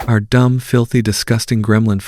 Our dumb, filthy, disgusting gremlin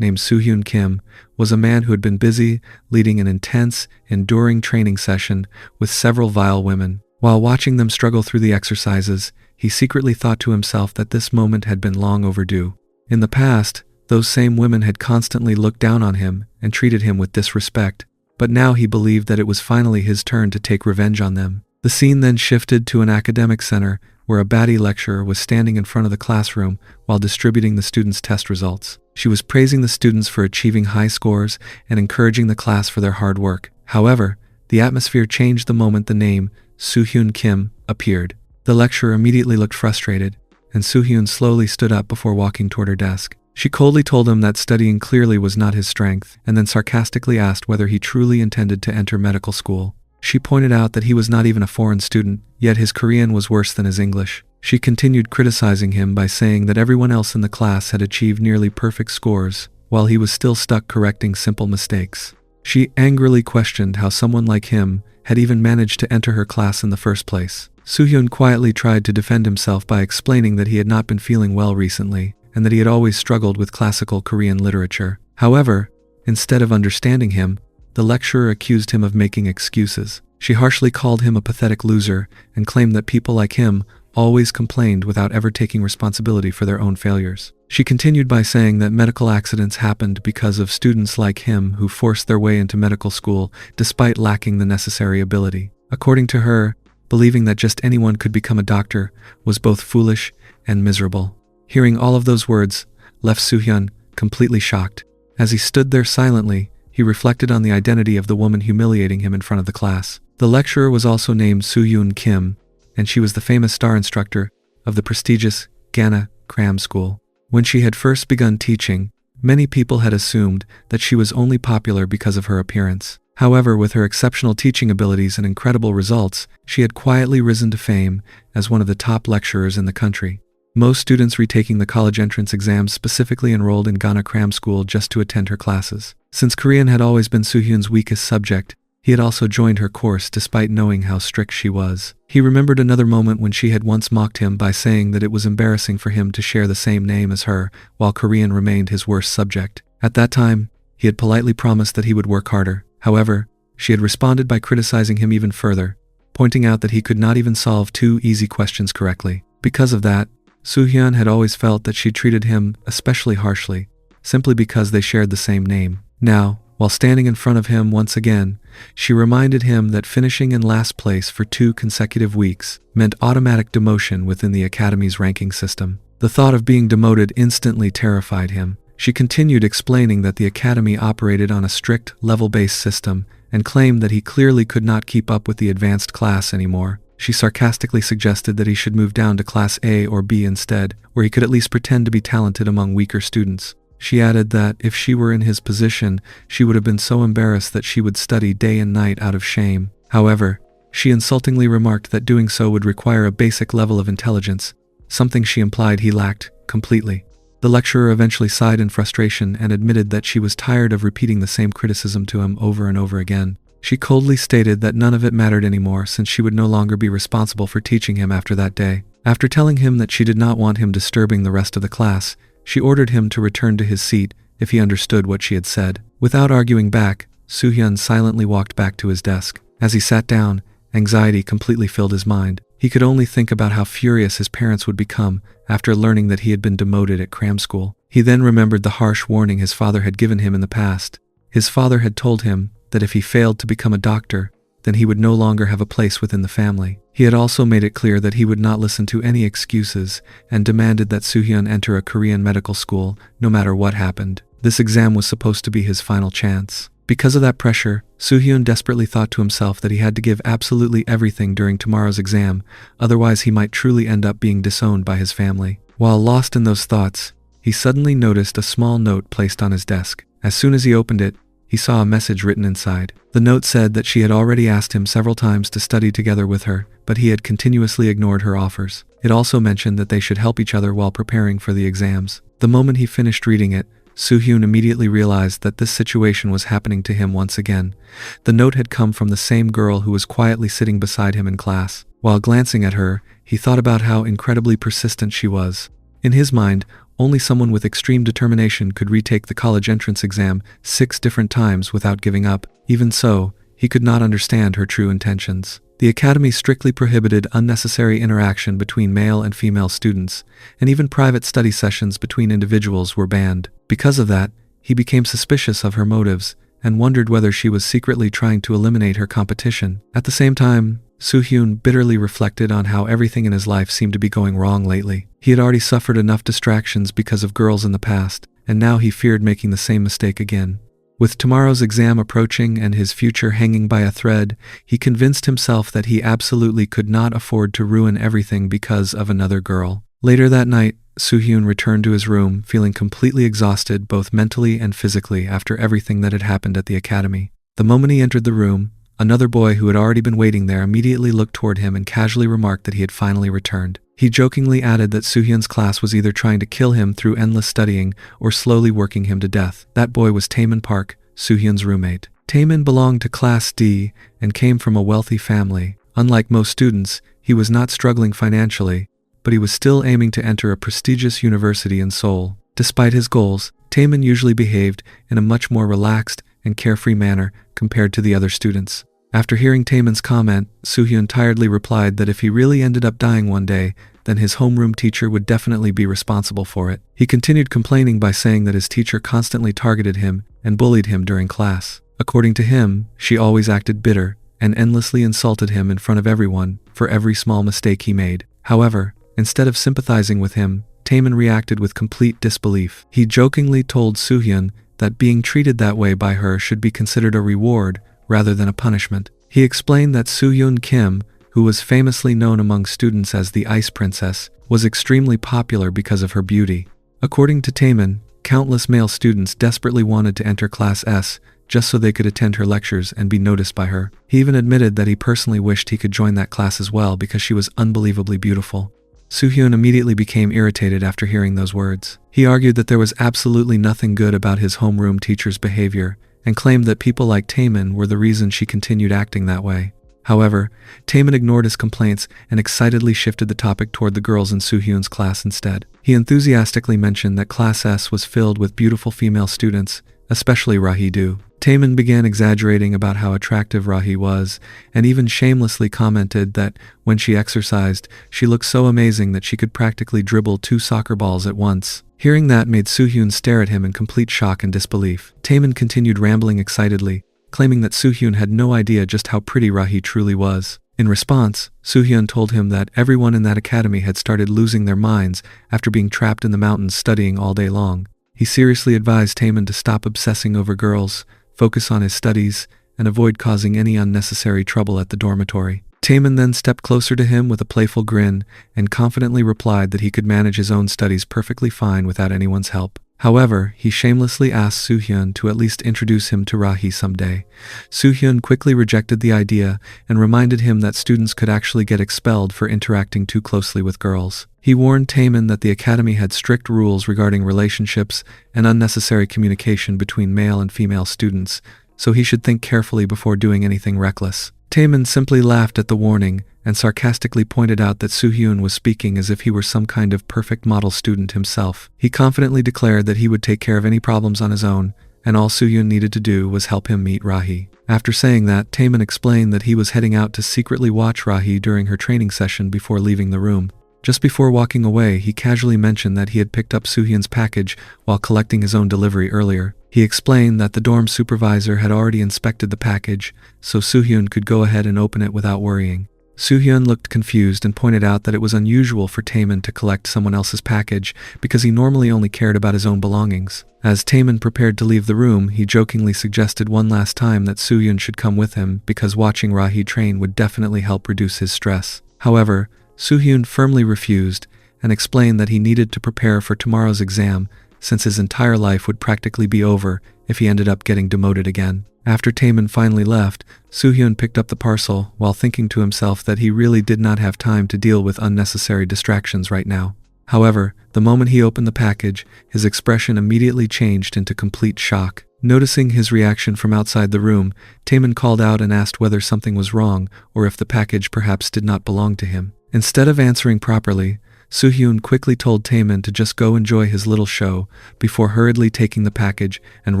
named Soo-hyun Kim was a man who had been busy leading an intense, enduring training session with several vile women. While watching them struggle through the exercises, he secretly thought to himself that this moment had been long overdue. In the past, those same women had constantly looked down on him and treated him with disrespect, but now he believed that it was finally his turn to take revenge on them. The scene then shifted to an academic center where a baddie lecturer was standing in front of the classroom while distributing the students' test results. She was praising the students for achieving high scores and encouraging the class for their hard work. However, the atmosphere changed the moment the name Soo-hyun Kim appeared. The lecturer immediately looked frustrated, and Soo-hyun slowly stood up before walking toward her desk. She coldly told him that studying clearly was not his strength, and then sarcastically asked whether he truly intended to enter medical school. She pointed out that he was not even a foreign student, yet his Korean was worse than his English. She continued criticizing him by saying that everyone else in the class had achieved nearly perfect scores, while he was still stuck correcting simple mistakes. She angrily questioned how someone like him had even managed to enter her class in the first place. Soo-hyun quietly tried to defend himself by explaining that he had not been feeling well recently, and that he had always struggled with classical Korean literature. However, instead of understanding him, the lecturer accused him of making excuses. She harshly called him a pathetic loser and claimed that people like him always complained without ever taking responsibility for their own failures. She continued by saying that medical accidents happened because of students like him who forced their way into medical school despite lacking the necessary ability. According to her, believing that just anyone could become a doctor was both foolish and miserable. Hearing all of those words left Soo-hyun completely shocked. As he stood there silently, he reflected on the identity of the woman humiliating him in front of the class. The lecturer was also named Soo-hyun Kim, and she was the famous star instructor of the prestigious Ghana Cram School. When she had first begun teaching, many people had assumed that she was only popular because of her appearance. However, with her exceptional teaching abilities and incredible results, she had quietly risen to fame as one of the top lecturers in the country. Most students retaking the college entrance exams specifically enrolled in Ghana Cram School just to attend her classes. Since Korean had always been Soo-hyun's weakest subject, he had also joined her course despite knowing how strict she was. He remembered another moment when she had once mocked him by saying that it was embarrassing for him to share the same name as her, while Korean remained his worst subject. At that time, he had politely promised that he would work harder. However, she had responded by criticizing him even further, pointing out that he could not even solve 2 easy questions correctly. Because of that, Soo-hyun had always felt that she treated him especially harshly, simply because they shared the same name. Now, while standing in front of him once again, she reminded him that finishing in last place for 2 consecutive weeks meant automatic demotion within the academy's ranking system. The thought of being demoted instantly terrified him. She continued explaining that the academy operated on a strict, level-based system and claimed that he clearly could not keep up with the advanced class anymore. She sarcastically suggested that he should move down to Class A or B instead, where he could at least pretend to be talented among weaker students. She added that if she were in his position, she would have been so embarrassed that she would study day and night out of shame. However, she insultingly remarked that doing so would require a basic level of intelligence, something she implied he lacked completely. The lecturer eventually sighed in frustration and admitted that she was tired of repeating the same criticism to him over and over again. She coldly stated that none of it mattered anymore since she would no longer be responsible for teaching him after that day. After telling him that she did not want him disturbing the rest of the class, she ordered him to return to his seat if he understood what she had said. Without arguing back, Soo-hyun silently walked back to his desk. As he sat down, anxiety completely filled his mind. He could only think about how furious his parents would become after learning that he had been demoted at cram school. He then remembered the harsh warning his father had given him in the past. His father had told him that if he failed to become a doctor, then he would no longer have a place within the family. He had also made it clear that he would not listen to any excuses and demanded that Soo-hyun enter a Korean medical school no matter what happened. This exam was supposed to be his final chance. Because of that pressure, Soo-hyun desperately thought to himself that he had to give absolutely everything during tomorrow's exam, otherwise he might truly end up being disowned by his family. While lost in those thoughts, he suddenly noticed a small note placed on his desk. As soon as he opened it, he saw a message written inside. The note said that she had already asked him several times to study together with her, but he had continuously ignored her offers. It also mentioned that they should help each other while preparing for the exams. The moment he finished reading it, Soo-hyun immediately realized that this situation was happening to him once again. The note had come from the same girl who was quietly sitting beside him in class. While glancing at her, he thought about how incredibly persistent she was. In his mind, Only someone with extreme determination could retake the college entrance exam 6 different times without giving up. Even so, he could not understand her true intentions. The academy strictly prohibited unnecessary interaction between male and female students, and even private study sessions between individuals were banned. Because of that, he became suspicious of her motives and wondered whether she was secretly trying to eliminate her competition. At the same time, Soo-hyun bitterly reflected on how everything in his life seemed to be going wrong lately. He had already suffered enough distractions because of girls in the past, and now he feared making the same mistake again. With tomorrow's exam approaching and his future hanging by a thread, he convinced himself that he absolutely could not afford to ruin everything because of another girl. Later that night, Soo-hyun returned to his room, feeling completely exhausted both mentally and physically after everything that had happened at the academy. The moment he entered the room, another boy who had already been waiting there immediately looked toward him and casually remarked that he had finally returned. He jokingly added that Soo-hyun's class was either trying to kill him through endless studying or slowly working him to death. That boy was Taemin Park, Soo-hyun's roommate. Taemin belonged to Class D and came from a wealthy family. Unlike most students, he was not struggling financially, but he was still aiming to enter a prestigious university in Seoul. Despite his goals, Taemin usually behaved in a much more relaxed and carefree manner compared to the other students. After hearing Taemin's comment, Soo-hyun tiredly replied that if he really ended up dying one day, then his homeroom teacher would definitely be responsible for it. He continued complaining by saying that his teacher constantly targeted him and bullied him during class. According to him, she always acted bitter and endlessly insulted him in front of everyone for every small mistake he made. However, instead of sympathizing with him, Taemin reacted with complete disbelief. He jokingly told Soo-hyun that being treated that way by her should be considered a reward rather than a punishment. He explained that Soo-hyun Kim, who was famously known among students as the Ice Princess, was extremely popular because of her beauty. According to Taemin, countless male students desperately wanted to enter Class S just so they could attend her lectures and be noticed by her. He even admitted that he personally wished he could join that class as well because she was unbelievably beautiful. Soo-hyun immediately became irritated after hearing those words. He argued that there was absolutely nothing good about his homeroom teacher's behavior and claimed that people like Taemin were the reason she continued acting that way. However, Taemin ignored his complaints and excitedly shifted the topic toward the girls in Soo-hyun's class instead. He enthusiastically mentioned that Class S was filled with beautiful female students, especially Rahi-do. Taemin began exaggerating about how attractive Rahi was, and even shamelessly commented that when she exercised, she looked so amazing that she could practically dribble 2 soccer balls at once. Hearing that made Soo-hyun stare at him in complete shock and disbelief. Taemin continued rambling excitedly, claiming that Soo-hyun had no idea just how pretty Rahi truly was. In response, Soo-hyun told him that everyone in that academy had started losing their minds after being trapped in the mountains studying all day long. He seriously advised Taemin to stop obsessing over girls, focus on his studies, and avoid causing any unnecessary trouble at the dormitory. Taemin then stepped closer to him with a playful grin and confidently replied that he could manage his own studies perfectly fine without anyone's help. However, he shamelessly asked Soo-hyun to at least introduce him to Rahi someday. Soo-hyun quickly rejected the idea and reminded him that students could actually get expelled for interacting too closely with girls. He warned Taemin that the academy had strict rules regarding relationships and unnecessary communication between male and female students, so he should think carefully before doing anything reckless. Taemin simply laughed at the warning and sarcastically pointed out that Soo-hyun was speaking as if he were some kind of perfect model student himself. He confidently declared that he would take care of any problems on his own, and all Soo-hyun needed to do was help him meet Rahi. After saying that, Taemin explained that he was heading out to secretly watch Rahi during her training session before leaving the room. Just before walking away, he casually mentioned that he had picked up Soo-hyun's package while collecting his own delivery earlier. He explained that the dorm supervisor had already inspected the package, so Soo-hyun could go ahead and open it without worrying. Soo-hyun looked confused and pointed out that it was unusual for Taemin to collect someone else's package because he normally only cared about his own belongings. As Taemin prepared to leave the room, he jokingly suggested one last time that Soo-hyun should come with him because watching Rahi train would definitely help reduce his stress. However, Soo-hyun firmly refused and explained that he needed to prepare for tomorrow's exam since his entire life would practically be over if he ended up getting demoted again. After Taemin finally left, Soo-hyun picked up the parcel while thinking to himself that he really did not have time to deal with unnecessary distractions right now. However, the moment he opened the package, his expression immediately changed into complete shock. Noticing his reaction from outside the room, Taemin called out and asked whether something was wrong or if the package perhaps did not belong to him. Instead of answering properly, Soo-hyun quickly told Taemin to just go enjoy his little show before hurriedly taking the package and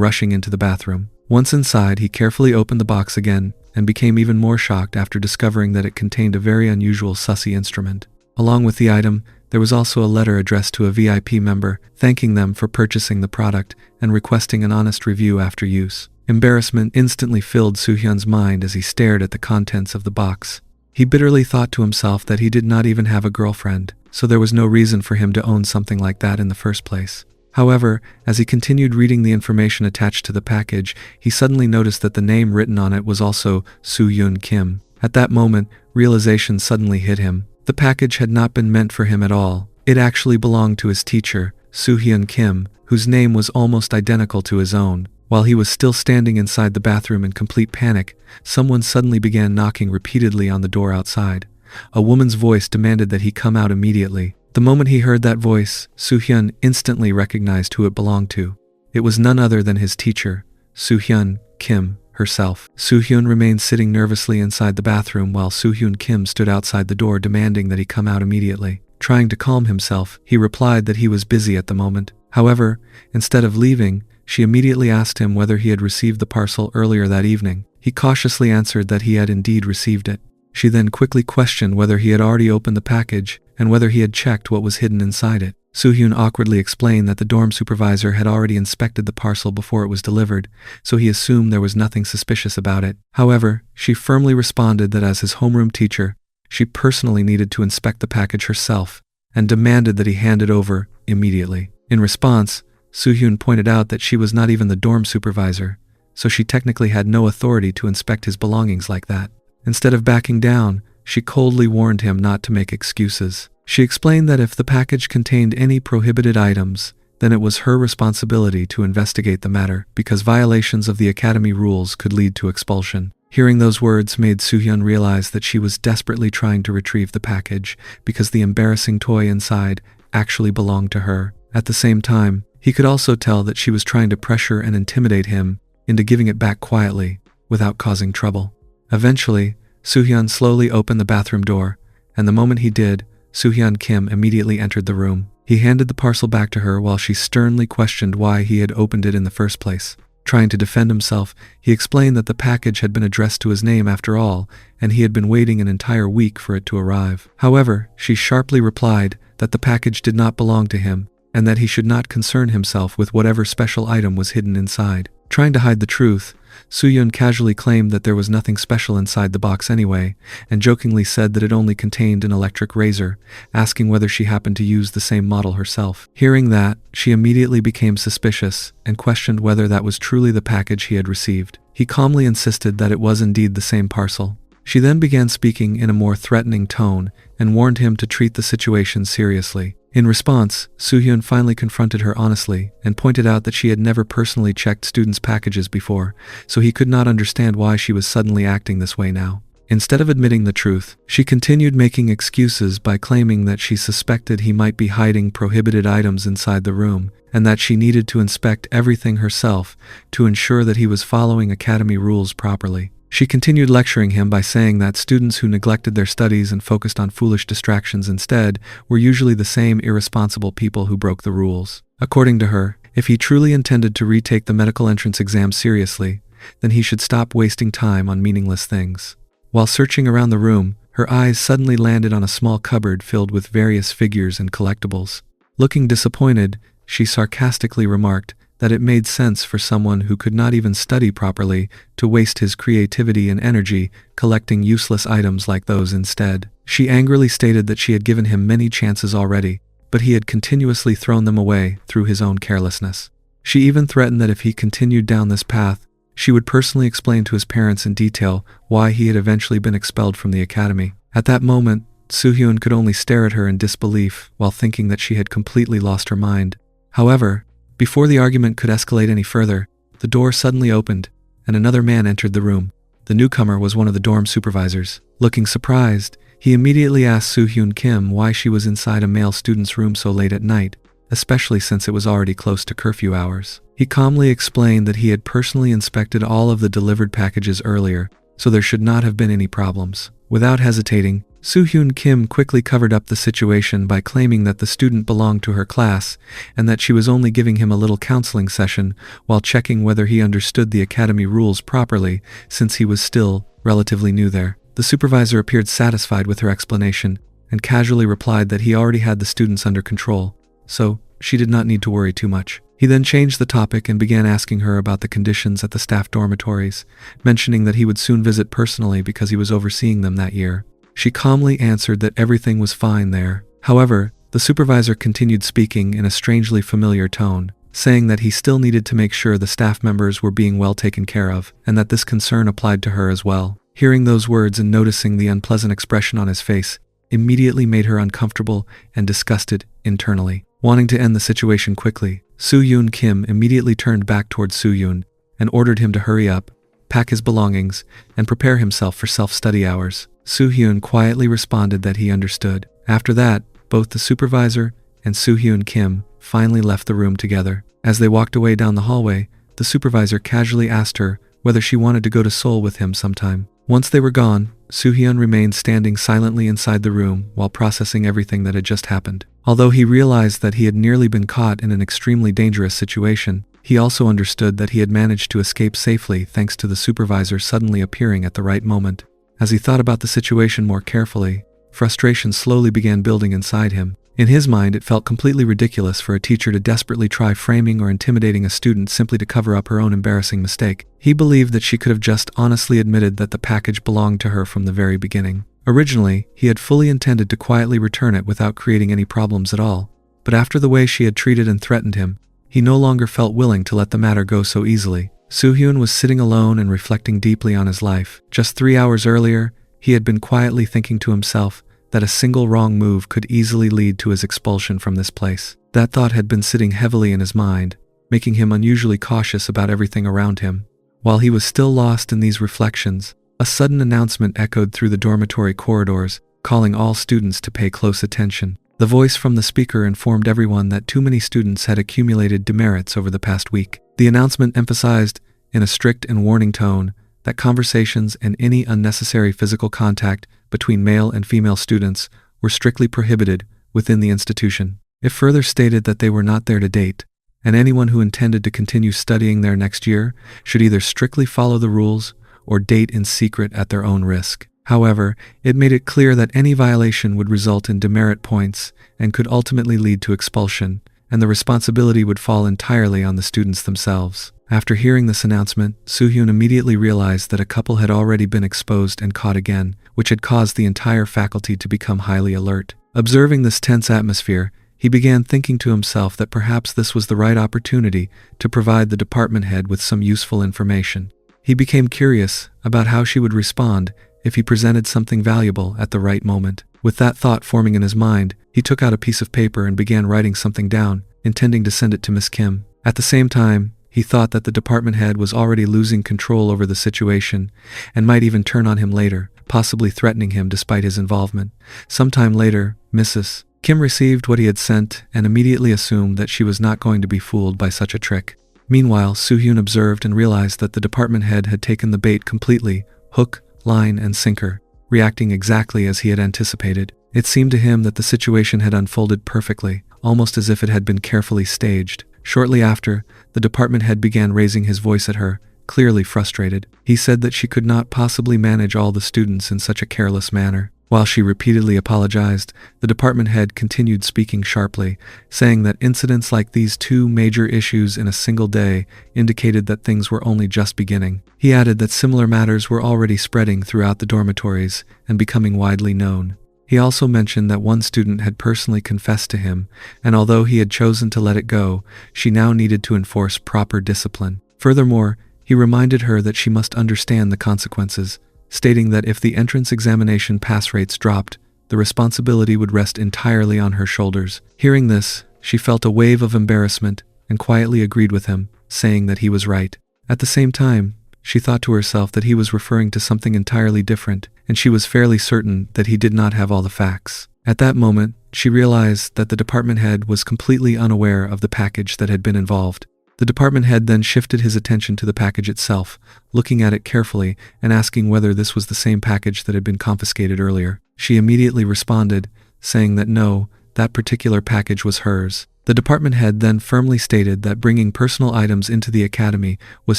rushing into the bathroom. Once inside, he carefully opened the box again and became even more shocked after discovering that it contained a very unusual sussy instrument. Along with the item, there was also a letter addressed to a VIP member, thanking them for purchasing the product and requesting an honest review after use. Embarrassment instantly filled Soo-hyun's mind as he stared at the contents of the box. He bitterly thought to himself that he did not even have a girlfriend, so there was no reason for him to own something like that in the first place. However, as he continued reading the information attached to the package, he suddenly noticed that the name written on it was also Soo-hyun Kim. At that moment, realization suddenly hit him. The package had not been meant for him at all. It actually belonged to his teacher, Soo-hyun Kim, whose name was almost identical to his own. While he was still standing inside the bathroom in complete panic, someone suddenly began knocking repeatedly on the door outside. A woman's voice demanded that he come out immediately. The moment he heard that voice, Soo-hyun instantly recognized who it belonged to. It was none other than his teacher, Soo-hyun Kim herself. Soo-hyun remained sitting nervously inside the bathroom while Soo-hyun Kim stood outside the door demanding that he come out immediately. Trying to calm himself, he replied that he was busy at the moment. However, instead of leaving, she immediately asked him whether he had received the parcel earlier that evening. He cautiously answered that he had indeed received it. She then quickly questioned whether he had already opened the package and whether he had checked what was hidden inside it. Soo-hyun awkwardly explained that the dorm supervisor had already inspected the parcel before it was delivered, so he assumed there was nothing suspicious about it. However, she firmly responded that as his homeroom teacher, she personally needed to inspect the package herself and demanded that he hand it over immediately. In response, Soo-hyun pointed out that she was not even the dorm supervisor, so she technically had no authority to inspect his belongings like that. Instead of backing down, she coldly warned him not to make excuses. She explained that if the package contained any prohibited items, then it was her responsibility to investigate the matter, because violations of the academy rules could lead to expulsion. Hearing those words made Soo-hyun realize that she was desperately trying to retrieve the package because the embarrassing toy inside actually belonged to her. At the same time, he could also tell that she was trying to pressure and intimidate him into giving it back quietly, without causing trouble. Eventually, Soo-hyun slowly opened the bathroom door, and the moment he did, Soo-hyun Kim immediately entered the room. He handed the parcel back to her while she sternly questioned why he had opened it in the first place. Trying to defend himself, he explained that the package had been addressed to his name after all, and he had been waiting an entire week for it to arrive. However, she sharply replied that the package did not belong to him, and that he should not concern himself with whatever special item was hidden inside. Trying to hide the truth, Soo-hyun casually claimed that there was nothing special inside the box anyway, and jokingly said that it only contained an electric razor, asking whether she happened to use the same model herself. Hearing that, she immediately became suspicious and questioned whether that was truly the package he had received. He calmly insisted that it was indeed the same parcel. She then began speaking in a more threatening tone and warned him to treat the situation seriously. In response, Soo-hyun finally confronted her honestly and pointed out that she had never personally checked students' packages before, so he could not understand why she was suddenly acting this way now. Instead of admitting the truth, she continued making excuses by claiming that she suspected he might be hiding prohibited items inside the room, and that she needed to inspect everything herself to ensure that he was following academy rules properly. She continued lecturing him by saying that students who neglected their studies and focused on foolish distractions instead were usually the same irresponsible people who broke the rules. According to her, if he truly intended to retake the medical entrance exam seriously, then he should stop wasting time on meaningless things. While searching around the room, her eyes suddenly landed on a small cupboard filled with various figures and collectibles. Looking disappointed, she sarcastically remarked that it made sense for someone who could not even study properly to waste his creativity and energy collecting useless items like those instead. She angrily stated that she had given him many chances already, but he had continuously thrown them away through his own carelessness. She even threatened that if he continued down this path, she would personally explain to his parents in detail why he had eventually been expelled from the academy. At that moment, Soo-hyun could only stare at her in disbelief while thinking that she had completely lost her mind. However, before the argument could escalate any further, the door suddenly opened, and another man entered the room. The newcomer was one of the dorm supervisors. Looking surprised, he immediately asked Soo-hyun Kim why she was inside a male student's room so late at night, especially since it was already close to curfew hours. He calmly explained that he had personally inspected all of the delivered packages earlier, so there should not have been any problems. Without hesitating, Soo-hyun Kim quickly covered up the situation by claiming that the student belonged to her class and that she was only giving him a little counseling session while checking whether he understood the academy rules properly since he was still relatively new there. The supervisor appeared satisfied with her explanation and casually replied that he already had the students under control, so she did not need to worry too much. He then changed the topic and began asking her about the conditions at the staff dormitories, mentioning that he would soon visit personally because he was overseeing them that year. She calmly answered that everything was fine there. However, the supervisor continued speaking in a strangely familiar tone, saying that he still needed to make sure the staff members were being well taken care of, and that this concern applied to her as well. Hearing those words and noticing the unpleasant expression on his face immediately made her uncomfortable and disgusted internally. Wanting to end the situation quickly, Soo-hyun Kim immediately turned back towards Soo-hyun and ordered him to hurry up, pack his belongings, and prepare himself for self-study hours. Soo-hyun quietly responded that he understood. After that, both the supervisor and Soo-hyun Kim finally left the room together. As they walked away down the hallway, the supervisor casually asked her whether she wanted to go to Seoul with him sometime. Once they were gone, Soo-hyun remained standing silently inside the room while processing everything that had just happened. Although he realized that he had nearly been caught in an extremely dangerous situation, he also understood that he had managed to escape safely thanks to the supervisor suddenly appearing at the right moment. As he thought about the situation more carefully, frustration slowly began building inside him. In his mind, it felt completely ridiculous for a teacher to desperately try framing or intimidating a student simply to cover up her own embarrassing mistake. He believed that she could have just honestly admitted that the package belonged to her from the very beginning. Originally, he had fully intended to quietly return it without creating any problems at all, but after the way she had treated and threatened him, he no longer felt willing to let the matter go so easily. Soo-hyun was sitting alone and reflecting deeply on his life. Just 3 hours earlier, he had been quietly thinking to himself that a single wrong move could easily lead to his expulsion from this place. That thought had been sitting heavily in his mind, making him unusually cautious about everything around him. While he was still lost in these reflections, a sudden announcement echoed through the dormitory corridors, calling all students to pay close attention. The voice from the speaker informed everyone that too many students had accumulated demerits over the past week. The announcement emphasized, in a strict and warning tone, that conversations and any unnecessary physical contact between male and female students were strictly prohibited within the institution. It further stated that they were not there to date, and anyone who intended to continue studying there next year should either strictly follow the rules or date in secret at their own risk. However, it made it clear that any violation would result in demerit points and could ultimately lead to expulsion, and the responsibility would fall entirely on the students themselves. After hearing this announcement, Soo-hyun immediately realized that a couple had already been exposed and caught again, which had caused the entire faculty to become highly alert. Observing this tense atmosphere, he began thinking to himself that perhaps this was the right opportunity to provide the department head with some useful information. He became curious about how she would respond if he presented something valuable at the right moment. With that thought forming in his mind, he took out a piece of paper and began writing something down, intending to send it to Miss Kim. At the same time, he thought that the department head was already losing control over the situation and might even turn on him later, possibly threatening him despite his involvement. Sometime later, Mrs. Kim received what he had sent and immediately assumed that she was not going to be fooled by such a trick. Meanwhile, Soo-hyun observed and realized that the department head had taken the bait completely, hook, line, and sinker, reacting exactly as he had anticipated. It seemed to him that the situation had unfolded perfectly, almost as if it had been carefully staged. Shortly after, the department head began raising his voice at her, clearly frustrated. He said that she could not possibly manage all the students in such a careless manner. While she repeatedly apologized, the department head continued speaking sharply, saying that incidents like these two major issues in a single day indicated that things were only just beginning. He added that similar matters were already spreading throughout the dormitories and becoming widely known. He also mentioned that one student had personally confessed to him, and although he had chosen to let it go, she now needed to enforce proper discipline. Furthermore, he reminded her that she must understand the consequences, stating that if the entrance examination pass rates dropped, the responsibility would rest entirely on her shoulders. Hearing this, she felt a wave of embarrassment and quietly agreed with him, saying that he was right. At the same time, she thought to herself that he was referring to something entirely different, and she was fairly certain that he did not have all the facts. At that moment, she realized that the department head was completely unaware of the package that had been involved. The department head then shifted his attention to the package itself, looking at it carefully and asking whether this was the same package that had been confiscated earlier. She immediately responded, saying that no, that particular package was hers. The department head then firmly stated that bringing personal items into the academy was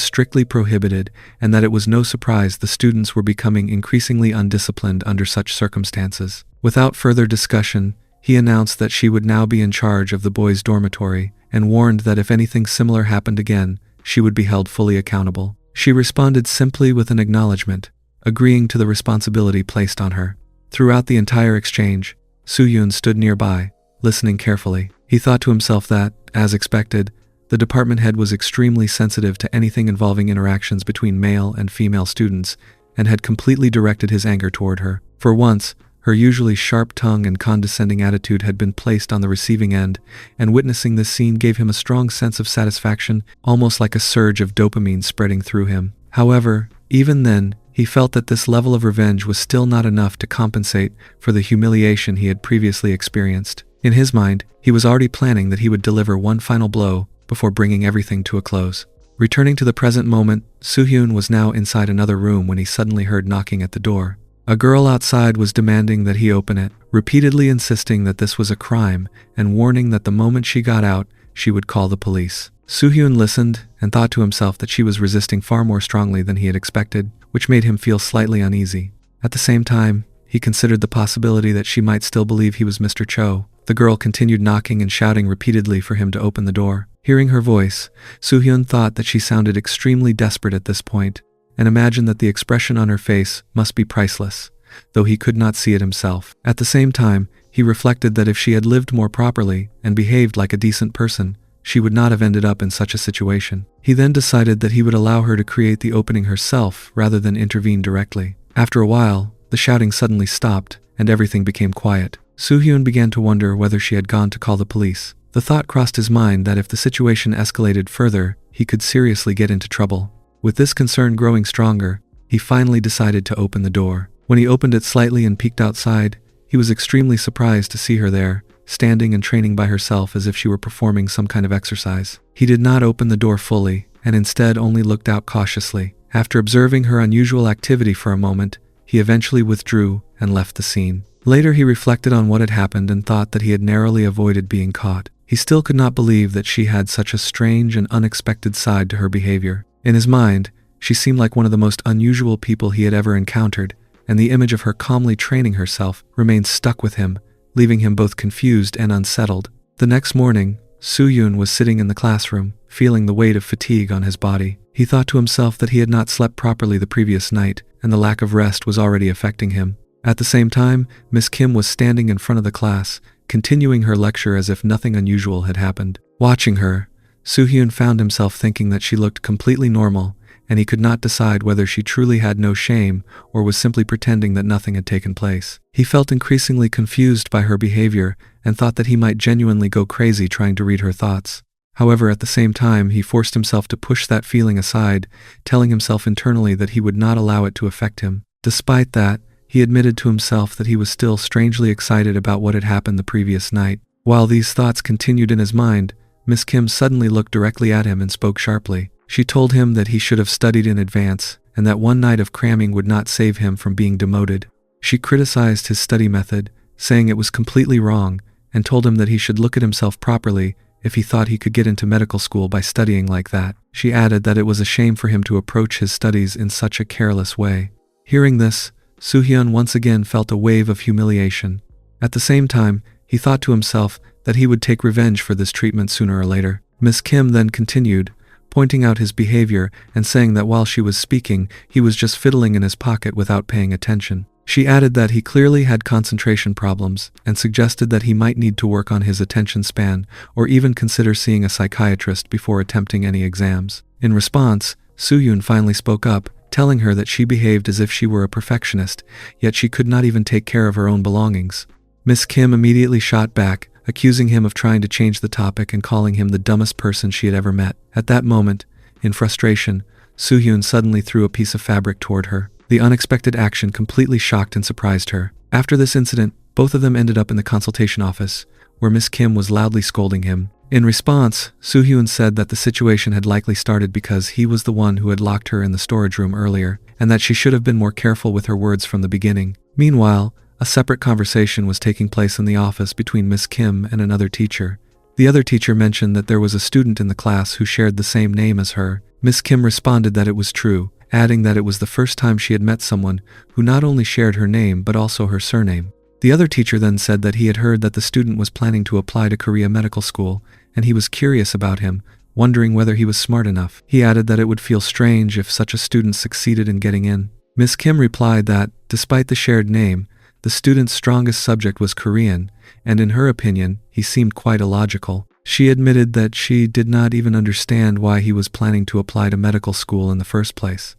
strictly prohibited and that it was no surprise the students were becoming increasingly undisciplined under such circumstances. Without further discussion, he announced that she would now be in charge of the boys' dormitory and warned that if anything similar happened again, she would be held fully accountable. She responded simply with an acknowledgement, agreeing to the responsibility placed on her. Throughout the entire exchange, Soo-hyun stood nearby, listening carefully. He thought to himself that, as expected, the department head was extremely sensitive to anything involving interactions between male and female students and had completely directed his anger toward her. For once, her usually sharp tongue and condescending attitude had been placed on the receiving end, and witnessing this scene gave him a strong sense of satisfaction, almost like a surge of dopamine spreading through him. However, even then, he felt that this level of revenge was still not enough to compensate for the humiliation he had previously experienced. In his mind, he was already planning that he would deliver one final blow before bringing everything to a close. Returning to the present moment, Soo-hyun was now inside another room when he suddenly heard knocking at the door. A girl outside was demanding that he open it, repeatedly insisting that this was a crime and warning that the moment she got out, she would call the police. Soo-hyun listened and thought to himself that she was resisting far more strongly than he had expected, which made him feel slightly uneasy. At the same time, he considered the possibility that she might still believe he was Mr. Cho. The girl continued knocking and shouting repeatedly for him to open the door. Hearing her voice, Soo-hyun thought that she sounded extremely desperate at this point, and imagined that the expression on her face must be priceless, though he could not see it himself. At the same time, he reflected that if she had lived more properly and behaved like a decent person, she would not have ended up in such a situation. He then decided that he would allow her to create the opening herself rather than intervene directly. After a while, the shouting suddenly stopped, and everything became quiet. Soo-hyun began to wonder whether she had gone to call the police. The thought crossed his mind that if the situation escalated further, he could seriously get into trouble. With this concern growing stronger, he finally decided to open the door. When he opened it slightly and peeked outside, he was extremely surprised to see her there, standing and training by herself as if she were performing some kind of exercise. He did not open the door fully, and instead only looked out cautiously. After observing her unusual activity for a moment, he eventually withdrew and left the scene. Later he reflected on what had happened and thought that he had narrowly avoided being caught. He still could not believe that she had such a strange and unexpected side to her behavior. In his mind, she seemed like one of the most unusual people he had ever encountered, and the image of her calmly training herself remained stuck with him, leaving him both confused and unsettled. The next morning, Soo-hyun was sitting in the classroom, feeling the weight of fatigue on his body. He thought to himself that he had not slept properly the previous night, and the lack of rest was already affecting him. At the same time, Miss Kim was standing in front of the class, continuing her lecture as if nothing unusual had happened. Watching her, Soo-hyun found himself thinking that she looked completely normal, and he could not decide whether she truly had no shame or was simply pretending that nothing had taken place. He felt increasingly confused by her behavior and thought that he might genuinely go crazy trying to read her thoughts. However, at the same time, he forced himself to push that feeling aside, telling himself internally that he would not allow it to affect him. Despite that, he admitted to himself that he was still strangely excited about what had happened the previous night. While these thoughts continued in his mind, Miss Kim suddenly looked directly at him and spoke sharply. She told him that he should have studied in advance, and that one night of cramming would not save him from being demoted. She criticized his study method, saying it was completely wrong, and told him that he should look at himself properly if he thought he could get into medical school by studying like that. She added that it was a shame for him to approach his studies in such a careless way. Hearing this, Soo-hyun once again felt a wave of humiliation. At the same time, he thought to himself that he would take revenge for this treatment sooner or later. Miss Kim then continued, pointing out his behavior and saying that while she was speaking, he was just fiddling in his pocket without paying attention. She added that he clearly had concentration problems and suggested that he might need to work on his attention span or even consider seeing a psychiatrist before attempting any exams. In response, Soo-hyun finally spoke up, telling her that she behaved as if she were a perfectionist, yet she could not even take care of her own belongings. Miss Kim immediately shot back, accusing him of trying to change the topic and calling him the dumbest person she had ever met. At that moment, in frustration, Soo-hyun suddenly threw a piece of fabric toward her. The unexpected action completely shocked and surprised her. After this incident, both of them ended up in the consultation office, where Miss Kim was loudly scolding him. In response, Soo-hyun said that the situation had likely started because he was the one who had locked her in the storage room earlier, and that she should have been more careful with her words from the beginning. Meanwhile, A separate conversation was taking place in the office between Miss Kim and another teacher. The other teacher mentioned that there was a student in the class who shared the same name as her. Miss Kim responded that it was true, adding that it was the first time she had met someone who not only shared her name but also her surname. The other teacher then said that he had heard that the student was planning to apply to Korea medical school, and he was curious about him, wondering whether he was smart enough. He added that it would feel strange if such a student succeeded in getting in. Miss Kim replied that, despite the shared name, the student's strongest subject was Korean, and in her opinion, he seemed quite illogical. She admitted that she did not even understand why he was planning to apply to medical school in the first place.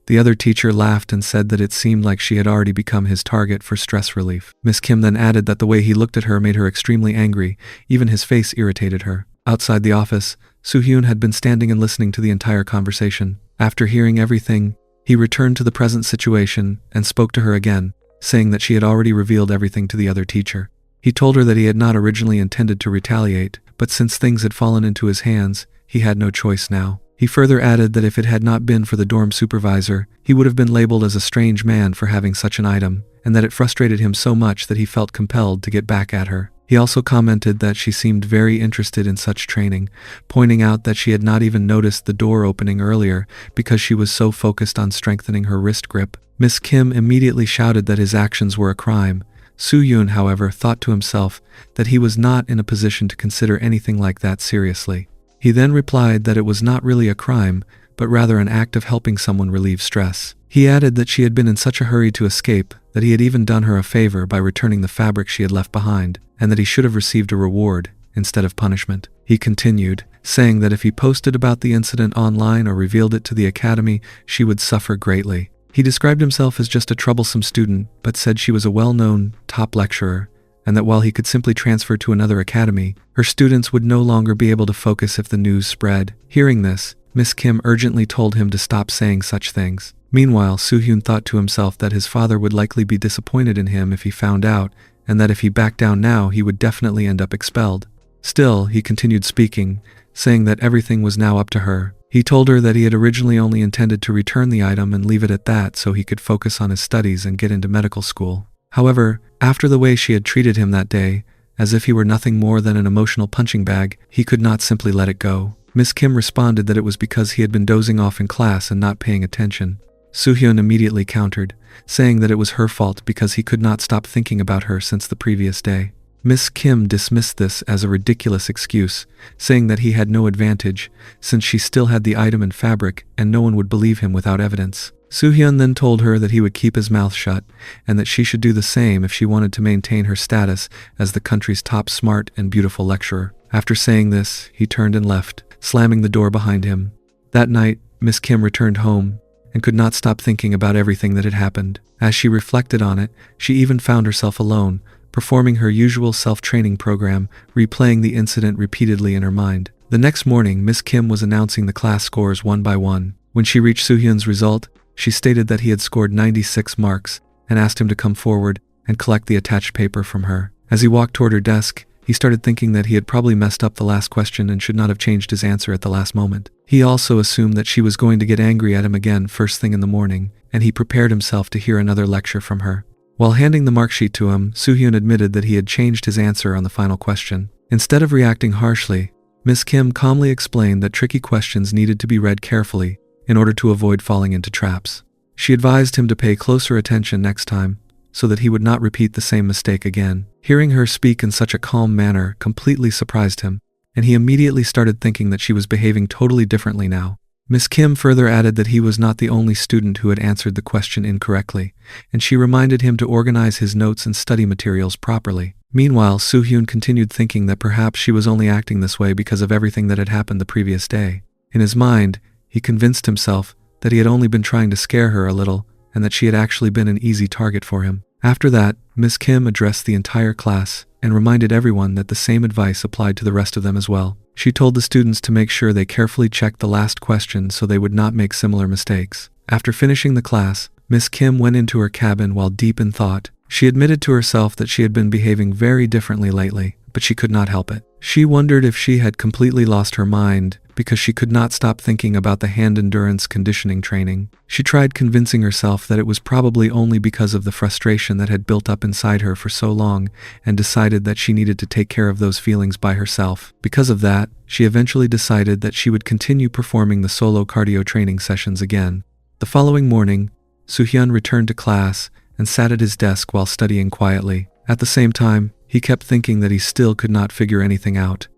The other teacher laughed and said that it seemed like she had already become his target for stress relief. Miss Kim then added that the way he looked at her made her extremely angry, even his face irritated her. Outside the office, Soo-hyun had been standing and listening to the entire conversation. After hearing everything, he returned to the present situation and spoke to her again, saying that she had already revealed everything to the other teacher. He told her that he had not originally intended to retaliate, but since things had fallen into his hands, he had no choice now. He further added that if it had not been for the dorm supervisor, he would have been labeled as a strange man for having such an item, and that it frustrated him so much that he felt compelled to get back at her. He also commented that she seemed very interested in such training, pointing out that she had not even noticed the door opening earlier because she was so focused on strengthening her wrist grip. Miss Kim immediately shouted that his actions were a crime. Soo-hyun, however, thought to himself that he was not in a position to consider anything like that seriously. He then replied that it was not really a crime, but rather an act of helping someone relieve stress. He added that she had been in such a hurry to escape that he had even done her a favor by returning the fabric she had left behind, and that he should have received a reward instead of punishment. He continued, saying that if he posted about the incident online or revealed it to the academy, she would suffer greatly. He described himself as just a troublesome student, but said she was a well-known, top lecturer, and that while he could simply transfer to another academy, her students would no longer be able to focus if the news spread. Hearing this, Miss Kim urgently told him to stop saying such things. Meanwhile, Soo-hyun thought to himself that his father would likely be disappointed in him if he found out, and that if he backed down now, he would definitely end up expelled. Still, he continued speaking, saying that everything was now up to her. He told her that he had originally only intended to return the item and leave it at that so he could focus on his studies and get into medical school. However, after the way she had treated him that day, as if he were nothing more than an emotional punching bag, he could not simply let it go. Miss Kim responded that it was because he had been dozing off in class and not paying attention. Soo-hyun immediately countered, saying that it was her fault because he could not stop thinking about her since the previous day. Miss Kim dismissed this as a ridiculous excuse, saying that he had no advantage, since she still had the item and fabric and no one would believe him without evidence. Soo-hyun then told her that he would keep his mouth shut, and that she should do the same if she wanted to maintain her status as the country's top smart and beautiful lecturer. After saying this, he turned and left, slamming the door behind him. That night, Miss Kim returned home, and could not stop thinking about everything that had happened. As she reflected on it, she even found herself alone, performing her usual self-training program, replaying the incident repeatedly in her mind. The next morning, Miss Kim was announcing the class scores one by one. When she reached Soo-hyun's result, she stated that he had scored 96 marks and asked him to come forward and collect the attached paper from her. As he walked toward her desk, he started thinking that he had probably messed up the last question and should not have changed his answer at the last moment. He also assumed that she was going to get angry at him again first thing in the morning, and he prepared himself to hear another lecture from her. While handing the mark sheet to him, Soo-hyun admitted that he had changed his answer on the final question. Instead of reacting harshly, Miss Kim calmly explained that tricky questions needed to be read carefully in order to avoid falling into traps. She advised him to pay closer attention next time, so that he would not repeat the same mistake again. Hearing her speak in such a calm manner completely surprised him, and he immediately started thinking that she was behaving totally differently now. Miss Kim further added that he was not the only student who had answered the question incorrectly, and she reminded him to organize his notes and study materials properly. Meanwhile, Soo-hyun continued thinking that perhaps she was only acting this way because of everything that had happened the previous day. In his mind, he convinced himself that he had only been trying to scare her a little, and that she had actually been an easy target for him. After that, Miss Kim addressed the entire class and reminded everyone that the same advice applied to the rest of them as well. She told the students to make sure they carefully checked the last question so they would not make similar mistakes. After finishing the class, Miss Kim went into her cabin while deep in thought. She admitted to herself that she had been behaving very differently lately, but she could not help it. She wondered if she had completely lost her mind because she could not stop thinking about the hand endurance conditioning training. She tried convincing herself that it was probably only because of the frustration that had built up inside her for so long, and decided that she needed to take care of those feelings by herself. Because of that, she eventually decided that she would continue performing the solo cardio training sessions again. The following morning, Soo-hyun returned to class and sat at his desk while studying quietly. At the same time, he kept thinking that he still could not figure anything out.